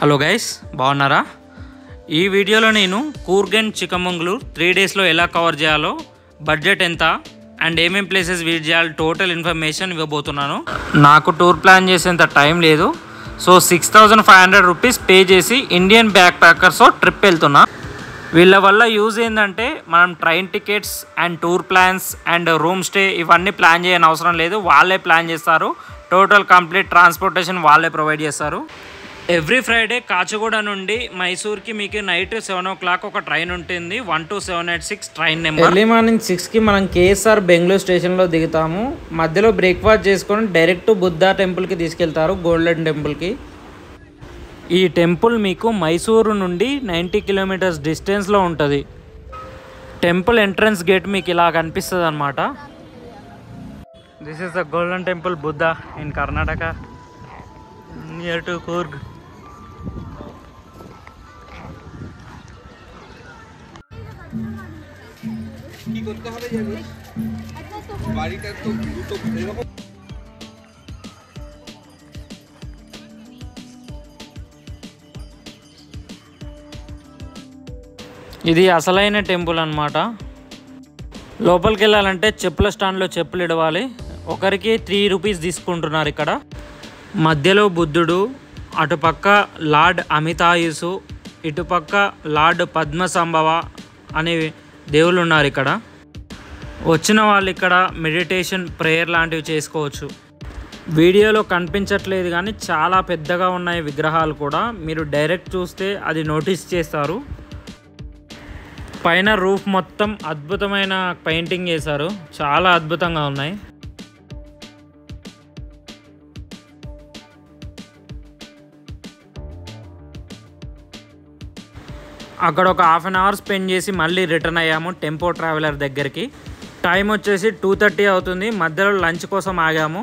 Hello guys, బాగున్నారా? ఈ వీడియోలో నేను కూర్గ్ అండ్ చిక్కమంగళూరు 3 డేస్లో ఎలా కవర్ చేయాలో, బడ్జెట్ ఎంత అండ్ ఏమేం ప్లేసెస్ విజిట్ చేయాలి టోటల్ ఇన్ఫర్మేషన్ ఇవ్వబోతున్నాను. నాకు టూర్ ప్లాన్ చేసేంత టైం లేదు, సో 6500 రూపీస్ పే చేసి ఇండియన్ బ్యాక్ ప్యాకర్స్తో ట్రిప్ వెళ్తున్నా. వీళ్ళ వల్ల యూజ్ ఏంటంటే మనం train tickets and tour plans and room stay ఇవన్నీ ప్లాన్ చేయని అవసరం లేదు, వాళ్ళే ప్లాన్ చేస్తారు. టోటల్ కంప్లీట్ ట్రాన్స్పోర్టేషన్ వాళ్ళే ప్రొవైడ్ చేస్తారు. ఎవ్రీ ఫ్రైడే కాచిగూడ నుండి మైసూర్కి మీకు నైట్ 7 o'clock ఒక ట్రైన్ ఉంటుంది, 12786 ట్రైన్ నెంబర్. ఎర్లీ మార్నింగ్ 6కి మనం కేఎస్ఆర్ బెంగళూరు స్టేషన్లో దిగుతాము. మధ్యలో బ్రేక్ఫాస్ట్ చేసుకొని డైరెక్ట్ బుద్ధా టెంపుల్కి తీసుకెళ్తారు, గోల్డెన్ టెంపుల్కి. ఈ టెంపుల్ మీకు మైసూరు నుండి 90 kilometers డిస్టెన్స్లో ఉంటుంది. టెంపుల్ ఎంట్రన్స్ గేట్ మీకు ఇలా కనిపిస్తుంది అన్నమాట. This is the golden temple Buddha in Karnataka, near to Coorg. ఇది అసలైన టెంపుల్ అన్నమాట. లోపలికి వెళ్ళాలంటే చెప్పుల స్టాండ్లో చెప్పులు ఇడవాలి. ఒకరికి 3 rupees తీసుకుంటున్నారు ఇక్కడ. మధ్యలో బుద్ధుడు, అటుపక్క లార్డ్ అమితాయుసు, ఇటుపక్క లార్డ్ పద్మసంభవ అనే దేవుళ్ళు ఉన్నారు ఇక్కడ. వచ్చిన వాళ్ళు ఇక్కడ మెడిటేషన్, ప్రేయర్ లాంటివి చేసుకోవచ్చు. వీడియోలో కనిపించట్లేదు కానీ చాలా పెద్దగా ఉన్నాయి విగ్రహాలు కూడా. మీరు డైరెక్ట్ చూస్తే అది నోటీస్ చేస్తారు. పైన రూఫ్ మొత్తం అద్భుతమైన పెయింటింగ్ చేశారు, చాలా అద్భుతంగా ఉన్నాయి. అక్కడ ఒక 1/2 hour స్పెండ్ చేసి మళ్ళీ రిటర్న్ అయ్యాము టెంపో ట్రావెలర్ దగ్గరికి. టైం వచ్చేసి 2:30 అవుతుంది. మధ్యలో లంచ్ కోసం ఆగాము.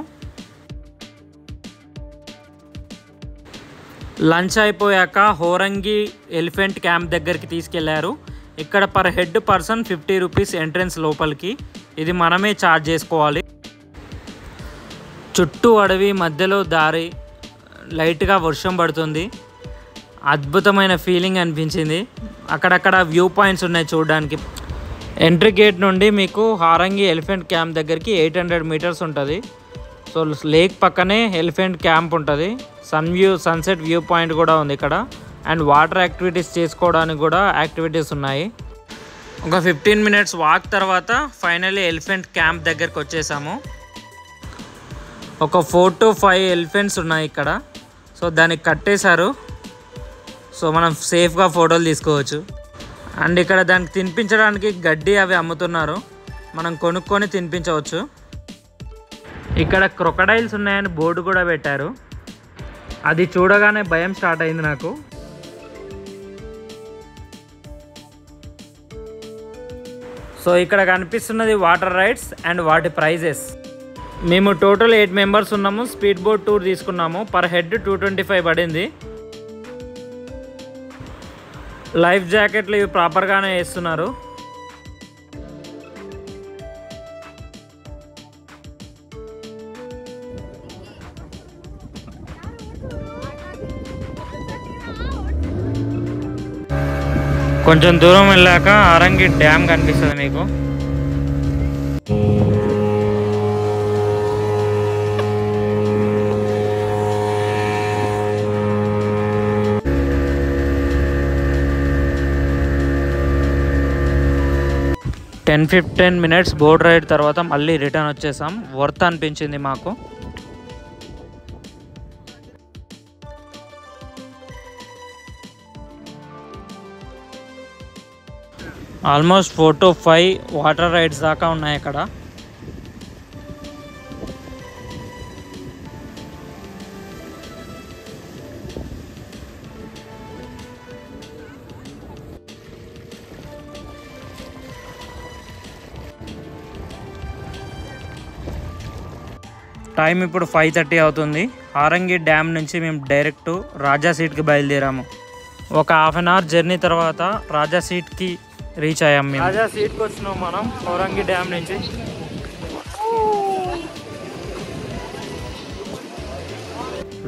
లంచ్ అయిపోయాక హోరంగి ఎలిఫెంట్ క్యాంప్ దగ్గరికి తీసుకెళ్లారు. ఇక్కడ per head person 50 rupees entrance లోపలికి. ఇది మనమే ఛార్జ్ చేసుకోవాలి. చుట్టూ అడవి, మధ్యలో దారి, లైట్గా వర్షం పడుతుంది. అద్భుతమైన ఫీలింగ్ అనిపించింది. అక్కడక్కడ వ్యూ పాయింట్స్ ఉన్నాయి చూడడానికి. ఎంట్రీ గేట్ నుండి మీకు హారంగి ఎలిఫెంట్ క్యాంప్ దగ్గరికి 800 meters ఉంటుంది. సో లేక్ పక్కనే ఎలిఫెంట్ క్యాంప్ ఉంటుంది. సన్సెట్ వ్యూ పాయింట్ కూడా ఉంది ఇక్కడ. అండ్ వాటర్ యాక్టివిటీస్ చేసుకోవడానికి కూడా యాక్టివిటీస్ ఉన్నాయి. ఒక 15 minutes వాక్ తర్వాత ఫైనల్లీ ఎలిఫెంట్ క్యాంప్ దగ్గరికి వచ్చేసాము. ఒక 4 to 5 ఎలిఫెంట్స్ ఉన్నాయి ఇక్కడ. సో దానికి కట్టేశారు, సో మనం సేఫ్గా ఫోటోలు తీసుకోవచ్చు. అండ్ ఇక్కడ దానికి తినిపించడానికి గడ్డి అవి అమ్ముతున్నారు, మనం కొనుక్కొని తినిపించవచ్చు. ఇక్కడ క్రొకడైల్స్ ఉన్నాయని బోర్డు కూడా పెట్టారు. అది చూడగానే భయం స్టార్ట్ అయింది నాకు. సో ఇక్కడ కనిపిస్తున్నది వాటర్ రైడ్స్ అండ్ వాటి ప్రైజెస్. మేము టోటల్ 8 members ఉన్నాము. స్పీడ్ బోట్ టూర్ తీసుకున్నాము. పర్ హెడ్ 225 పడింది. లైఫ్ జాకెట్లు ఇవి ప్రాపర్గానే వేస్తున్నారు. కొంచెం దూరం వెళ్ళాక ఆరంగి డ్యామ్ కనిపిస్తుంది మీకు. టెన్ 15 minutes బోట్ రైడ్ తర్వాత మళ్ళీ రిటర్న్ వచ్చేసాం. వర్త్ అనిపించింది మాకు. ఆల్మోస్ట్ 4 to 5 వాటర్ రైడ్స్ దాకా ఉన్నాయి అక్కడ. టైం ఇప్పుడు 5:30 అవుతుంది. హారంగి డ్యామ్ నుంచి మేము డైరెక్ట్ రాజా సీట్కి బయలుదేరాము. ఒక 1/2 hour జర్నీ తర్వాత రాజా సీట్కి రీచ్ అయ్యాము. మేము రాజా సీట్కి వచ్చినాం మనం హారంగి డ్యామ్ నుంచి.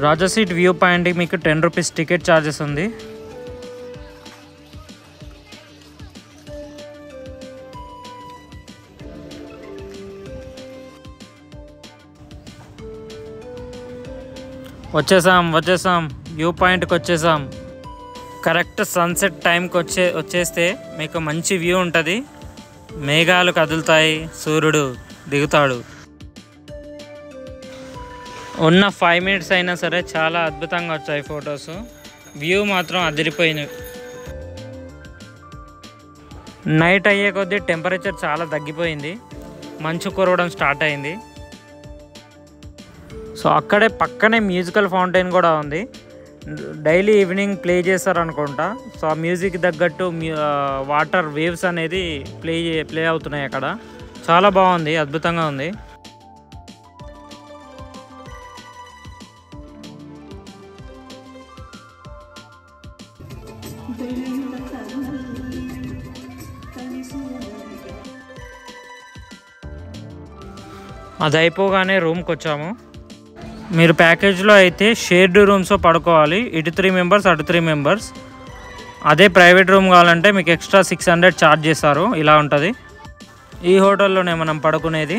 రాజసీట్ వ్యూ పాయింట్కి మీకు 10 రూపీస్ టికెట్ ఛార్జెస్ ఉంది. వచ్చేసాం వ్యూ పాయింట్కి వచ్చేసాం. కరెక్ట్ సన్సెట్ టైంకి వచ్చేస్తే మీకు మంచి వ్యూ ఉంటుంది. మేఘాలు కదులుతాయి, సూర్యుడు దిగుతాడు. ఉన్న 5 మినిట్స్ అయినా సరే చాలా అద్భుతంగా వచ్చాయి ఫొటోస్. వ్యూ మాత్రం అదిరిపోయింది. నైట్ అయ్యే కొద్దీ టెంపరేచర్ చాలా తగ్గిపోయింది, మంచు కురవడం స్టార్ట్ అయింది. సో అక్కడే పక్కనే మ్యూజికల్ ఫౌంటైన్ కూడా ఉంది. డైలీ ఈవినింగ్ ప్లే చేస్తారనుకుంటా. సో ఆ మ్యూజిక్ తగ్గట్టు వాటర్ వేవ్స్ అనేది ప్లే అవుతున్నాయి అక్కడ. చాలా బాగుంది, అద్భుతంగా ఉంది. అది అయిపోగానే రూమ్కి వచ్చాము. మీరు ప్యాకేజ్లో అయితే షేర్డ్ రూమ్స్లో పడుకోవాలి. ఇటు 3 మెంబర్స్, అటు 3 మెంబర్స్. అదే ప్రైవేట్ రూమ్ కావాలంటే మీకు ఎక్స్ట్రా 600 ఛార్జ్ చేస్తారు. ఇలా ఉంటుంది. ఈ హోటల్లోనే మనం పడుకునేది.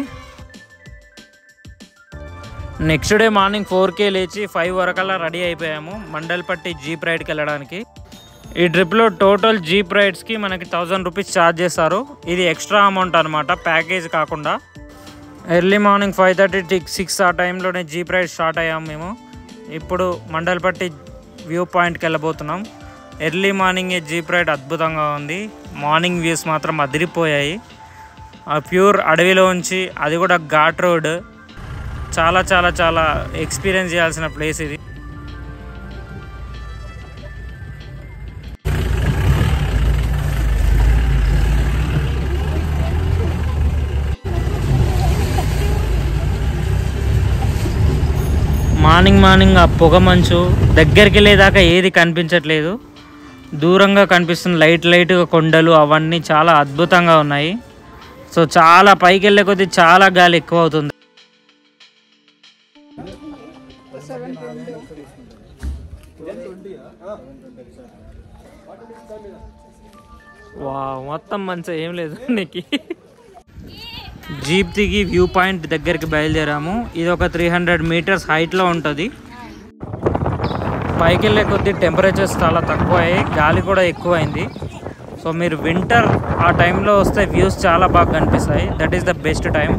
నెక్స్ట్ డే మార్నింగ్ 4కే లేచి 5 వరకల్లా రెడీ అయిపోయాము మండల్పట్టి జీప్ రైడ్కి వెళ్ళడానికి. ఈ ట్రిప్లో టోటల్ జీప్ రైడ్స్కి మనకి 1000 రూపీస్ ఛార్జ్ చేస్తారు. ఇది ఎక్స్ట్రా అమౌంట్ అనమాట, ప్యాకేజ్ కాకుండా. ఎర్లీ మార్నింగ్ 5:30 to 6 ఆ టైంలోనే జీప్ రైడ్ స్టార్ట్ అయ్యాము మేము. ఇప్పుడు మండల్పట్టి వ్యూ పాయింట్కి వెళ్ళబోతున్నాం. ఎర్లీ మార్నింగే జీప్ రైడ్ అద్భుతంగా ఉంది. మార్నింగ్ వ్యూస్ మాత్రం అదిరిపోయాయి. ఆ ప్యూర్ అడవిలోంచి, అది కూడా ఘాట్ రోడ్. చాలా చాలా చాలా ఎక్స్పీరియన్స్ చేయాల్సిన ప్లేస్ ఇది. మార్నింగ్ ఆ పొగ మంచు దగ్గరికి వెళ్ళేదాకా ఏది కనిపించట్లేదు. దూరంగా కనిపిస్తున్న లైట్గా కొండలు అవన్నీ చాలా అద్భుతంగా ఉన్నాయి. సో చాలా పైకి వెళ్ళే కొద్దీ చాలా గాలి ఎక్కువ అవుతుంది. మొత్తం మంచిగా ఏం లేదు. నీకు జీప్ దిగి వ్యూ పాయింట్ దగ్గరికి బయలుదేరాము. ఇది ఒక 300 మీటర్స్ హైట్లో ఉంటుంది. పైకి వెళ్ళే కొద్దీ టెంపరేచర్స్ చాలా తక్కువ అయ్యాయి, గాలి కూడా ఎక్కువైంది. సో మీరు వింటర్ ఆ టైంలో వస్తే వ్యూస్ చాలా బాగా కనిపిస్తాయి. That is the best time.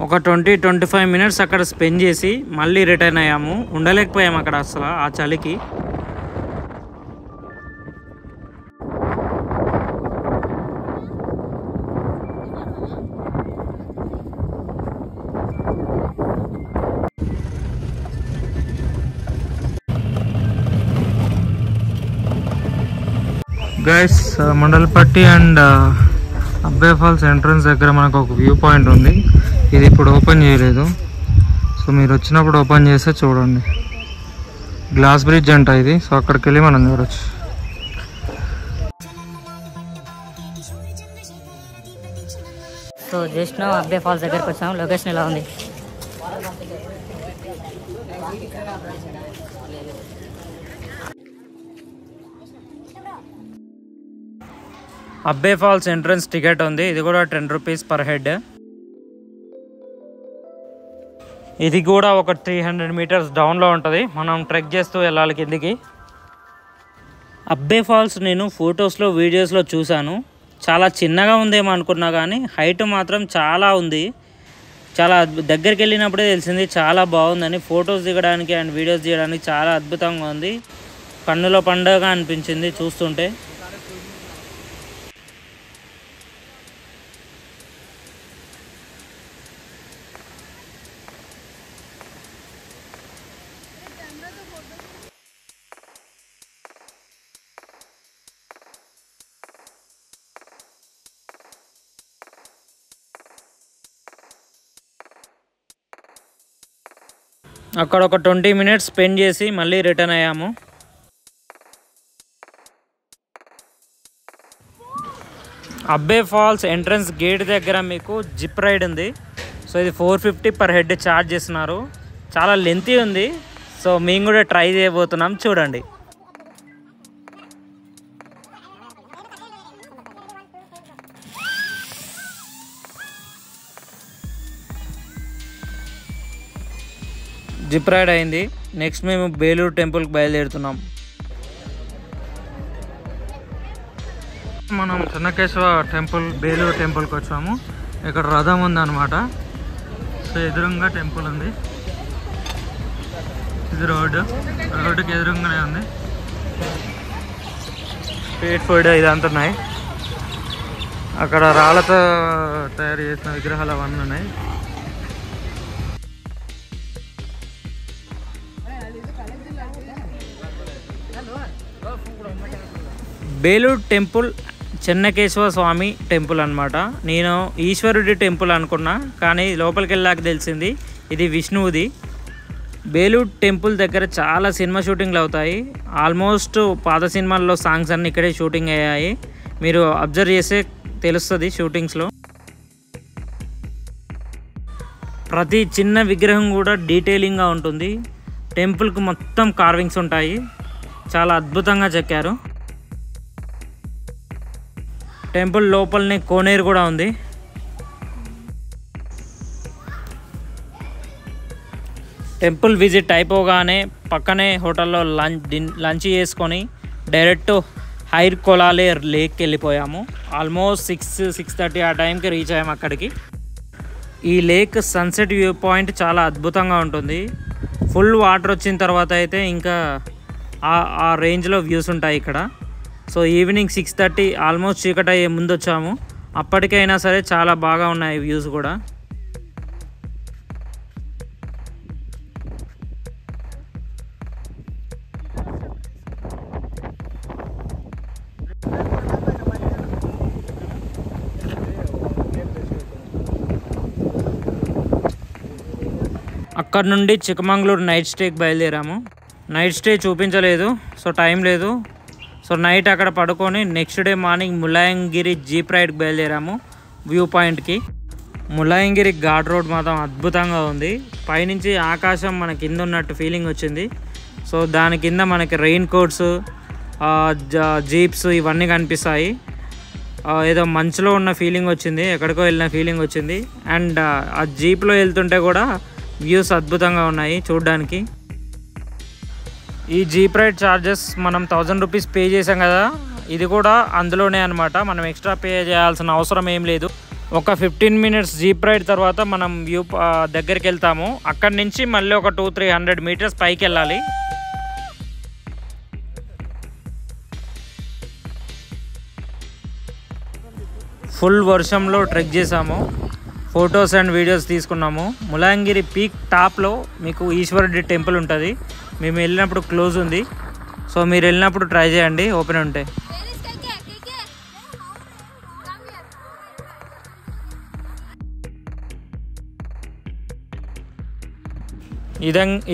ఒక 20-25 మినిట్స్ అక్కడ స్పెండ్ చేసి మళ్ళీ రిటర్న్ అయ్యాము. ఉండలేకపోయాము అక్కడ అసలు ఆ చలికి. గైస్, మండల్పట్టి అండ్ అబ్బే ఫాల్స్ ఎంట్రన్స్ దగ్గర మనకు ఒక వ్యూ పాయింట్ ఉంది. ఇది ఇప్పుడు ఓపెన్ చేయలేదు. సో మీరు వచ్చినప్పుడు ఓపెన్ చేస్తే చూడండి. గ్లాస్ బ్రిడ్జ్ అంట ఇది. సో అక్కడికి వెళ్ళి మనం చూడొచ్చు. సో జస్ట్ నో అబ్బే ఫాల్స్ దగ్గరకు వచ్చాము. లొకేషన్ ఎలా ఉంది? అబ్బే ఫాల్స్ ఎంట్రన్స్ టికెట్ ఉంది. ఇది కూడా 10 రూపీస్ పర్ హెడ్. ఇది కూడా ఒక 300 మీటర్స్ డౌన్లో ఉంటుంది. మనం ట్రెక్ చేస్తూ వెళ్ళాలి కిందికి. అబ్బే ఫాల్స్ నేను ఫొటోస్లో, వీడియోస్లో చూశాను. చాలా చిన్నగా ఉందేమో అనుకున్నా, కానీ హైట్ మాత్రం చాలా ఉంది. చాలా దగ్గరికి వెళ్ళినప్పుడే తెలిసింది చాలా బాగుందని. ఫొటోస్ దిగడానికి అండ్ వీడియోస్ తీయడానికి చాలా అద్భుతంగా ఉంది. కన్నుల పండుగ అనిపించింది చూస్తుంటే. అక్కడ ఒక 20 మినిట్స్ స్పెండ్ చేసి మళ్ళీ రిటర్న్ అయ్యాము. అబ్బే ఫాల్స్ ఎంట్రన్స్ గేట్ దగ్గర మీకు జిప్ రైడ్ ఉంది. సో ఇది 450 పర్ హెడ్ ఛార్జ్ చేస్తున్నారు. చాలా లెంతీ ఉంది. సో మేము కూడా ట్రై చేయబోతున్నాం, చూడండి. జిప్ రైడ్ అయింది. నెక్స్ట్ మేము బేలూరు టెంపుల్కి బయలుదేరుతున్నాం. మనం చెన్నకేశవ టెంపుల్ బేలూరు టెంపుల్కి వచ్చాము. ఇక్కడ రథం ఉందన్నమాట. సో ఎదురుగా టెంపుల్ ఉంది. ఇది రోడ్డుకి ఎదురుగానే ఉంది. స్ట్రీట్ ఫుడ్ ఇదంతా ఉన్నాయి. అక్కడ రాళ్ళతో తయారు చేసిన విగ్రహాలు అవన్నీ ఉన్నాయి. బేలూరు టెంపుల్ చెన్నకేశవ స్వామి టెంపుల్ అనమాట. నేను ఈశ్వరుడి టెంపుల్ అనుకున్నా, కానీ లోపలికి వెళ్ళాక తెలిసింది ఇది విష్ణువుది. బేలూరు టెంపుల్ దగ్గర చాలా సినిమా షూటింగ్లు అవుతాయి. ఆల్మోస్ట్ పాత సినిమాల్లో సాంగ్స్ అన్నీ ఇక్కడే షూటింగ్ అయ్యాయి. మీరు అబ్జర్వ్ చేస్తే తెలుస్తుంది షూటింగ్స్లో. ప్రతి చిన్న విగ్రహం కూడా డీటెయిలింగ్గా ఉంటుంది. టెంపుల్కి మొత్తం కార్వింగ్స్ ఉంటాయి. చాలా అద్భుతంగా చెక్కారు. టెంపుల్ లోపలనే కోనేరు కూడా ఉంది. టెంపుల్ విజిట్ అయిపోగానే పక్కనే హోటల్లో లంచ్ చేసుకొని డైరెక్ట్ హైర్ కొలాలే లేక్కి వెళ్ళిపోయాము. ఆల్మోస్ట్ 6:30 ఆ టైంకి రీచ్ అయ్యాము అక్కడికి. ఈ లేక్ సన్సెట్ వ్యూ పాయింట్ చాలా అద్భుతంగా ఉంటుంది. ఫుల్ వాటర్ వచ్చిన తర్వాత అయితే ఇంకా ఆ రేంజ్లో వ్యూస్ ఉంటాయి ఇక్కడ. సో ఈవినింగ్ 6:30 ఆల్మోస్ట్ చీకటి అయ్యే ముందు వచ్చాము. అప్పటికైనా సరే చాలా బాగా ఉన్నాయి వ్యూస్ కూడా. అక్కడ నుండి చిక్కమంగళూరు నైట్ స్టేకి బయలుదేరాము. నైట్ స్టే చూపించలేదు, సో టైం లేదు. సో నైట్ అక్కడ పడుకొని నెక్స్ట్ డే మార్నింగ్ ములాయంగిరి జీప్ రైడ్కి బయలుదేరాము వ్యూ పాయింట్కి. ములాయంగిరి ఘాట్ రోడ్ మాత్రం అద్భుతంగా ఉంది. పైనుంచి ఆకాశం మన కింద ఉన్నట్టు ఫీలింగ్ వచ్చింది. సో దాని కింద మనకి రెయిన్ కోట్స్, జీప్స్ ఇవన్నీ కనిపిస్తాయి. ఏదో మంచులో ఉన్న ఫీలింగ్ వచ్చింది, ఎక్కడికో వెళ్ళిన ఫీలింగ్ వచ్చింది. అండ్ ఆ జీప్లో వెళ్తుంటే కూడా వ్యూస్ అద్భుతంగా ఉన్నాయి చూడడానికి. ఈ జీప్ రైడ్ ఛార్జెస్ మనం 1000 రూపీస్ పే చేసాం కదా, ఇది కూడా అందులోనే అనమాట. మనం ఎక్స్ట్రా పే చేయాల్సిన అవసరం ఏం లేదు. ఒక 15 మినిట్స్ జీప్ రైడ్ తర్వాత మనం వ్యూ దగ్గరికి వెళ్తాము. అక్కడి నుంచి మళ్ళీ ఒక 200-300 మీటర్స్ పైకి వెళ్ళాలి. ఫుల్ వర్షంలో ట్రెక్ చేసాము. ఫొటోస్ అండ్ వీడియోస్ తీసుకున్నాము. ములాయంగిరి పీక్ టాప్లో మీకు ఈశ్వరుడి టెంపుల్ ఉంటుంది. మేము వెళ్ళినప్పుడు క్లోజ్ ఉంది. సో మీరు వెళ్ళినప్పుడు ట్రై చేయండి ఓపెన్ ఉంటే.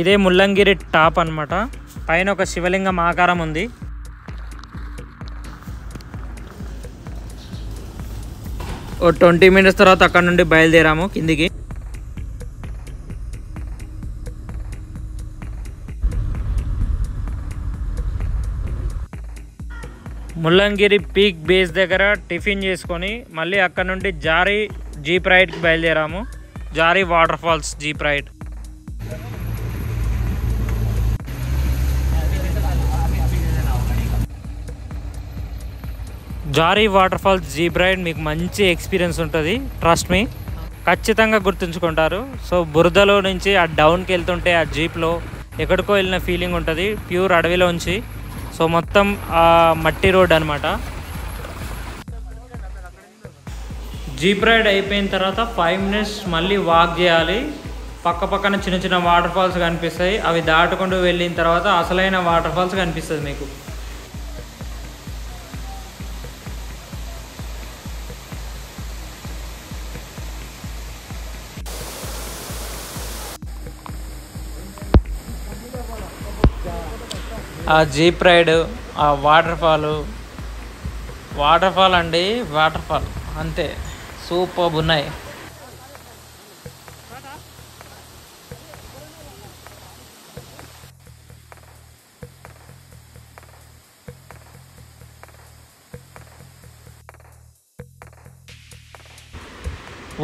ఇదే ముల్లంగిరి టాప్ అనమాట. పైన ఒక శివలింగం ఆకారం ఉంది. ఓ 20 మినిట్స్ తర్వాత అక్కడ నుండి బయలుదేరాము కిందికి. ముల్లంగిరి పీక్ బేస్ దగ్గర టిఫిన్ చేసుకొని మళ్ళీ అక్కడ నుండి జారీ జీప్ రైడ్కి బయలుదేరాము. జారీ వాటర్ ఫాల్స్ జీప్ రైడ్. జారీ వాటర్ ఫాల్స్ జీప్ రైడ్ మీకు మంచి ఎక్స్పీరియన్స్ ఉంటుంది, ట్రస్ట్ మీ, ఖచ్చితంగా గుర్తుంచుకుంటారు. సో బురదలో నుంచి ఆ డౌన్కి వెళ్తుంటే ఆ జీప్లో ఎక్కడికో వెళ్ళిన ఫీలింగ్ ఉంటుంది, ప్యూర్ అడవిలోంచి. సో మొత్తం మట్టి రోడ్ అనమాట. జీప్ రైడ్ అయిపోయిన తర్వాత 5 మినిట్స్ మళ్ళీ వాక్ చేయాలి. పక్క పక్కన చిన్న చిన్న వాటర్ ఫాల్స్ కనిపిస్తాయి. అవి దాటుకుంటూ వెళ్ళిన తర్వాత అసలైన వాటర్ ఫాల్స్ కనిపిస్తుంది మీకు. ఆ జీప్ రైడ్, ఆ వాటర్ ఫాలు, వాటర్ ఫాల్ అండి, వాటర్ ఫాల్ అంతే, సూపర్ ఉన్నాయి.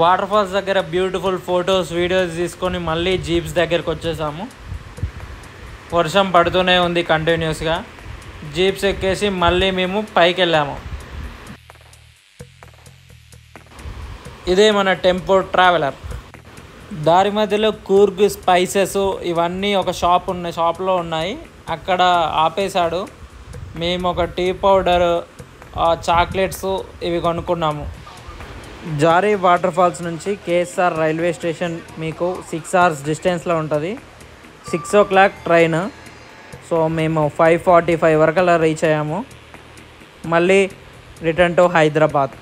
వాటర్ ఫాల్స్ దగ్గర బ్యూటిఫుల్ ఫొటోస్ వీడియోస్ తీసుకొని మళ్ళీ జీప్స్ దగ్గరికి వచ్చేసాము. వర్షం పడుతూనే ఉంది కంటిన్యూస్గా. జీప్స్ ఎక్కేసి మళ్ళీ మేము పైకి వెళ్ళాము. ఇదే మన టెంపో ట్రావెలర్. దారి మధ్యలో కూర్గ్ స్పైసెస్ ఇవన్నీ ఒక షాప్లో ఉన్నాయి. అక్కడ ఆపేశాడు. మేము ఒక టీ పౌడర్, చాక్లెట్స్ ఇవి కొనుక్కున్నాము. జారీ వాటర్ ఫాల్స్ నుంచి కేఎస్ఆర్ రైల్వే స్టేషన్ మీకు 6 hours డిస్టెన్స్లో ఉంటుంది. 6 o'clock ట్రైన్. సో మేము 5:45 వరకు అలా రీచ్ అయ్యాము. మళ్ళీ రిటర్న్ టు హైదరాబాద్.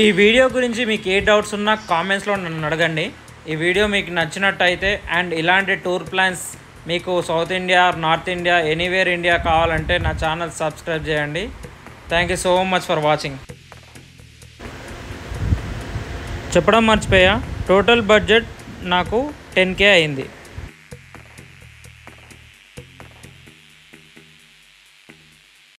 ఈ వీడియో గురించి మీకు ఏ డౌట్స్ ఉన్నా కామెంట్స్లో నన్ను అడగండి. ఈ వీడియో మీకు నచ్చినట్టయితే అండ్ ఇలాంటి టూర్ ప్లాన్స్ మీకు south India, north India, anywhere India కావాలంటే నా ఛానల్ సబ్స్క్రైబ్ చేయండి. Thank you so much for watching. చెప్పడం మర్చిపోయా, టోటల్ బడ్జెట్ నాకు 10K అయింది.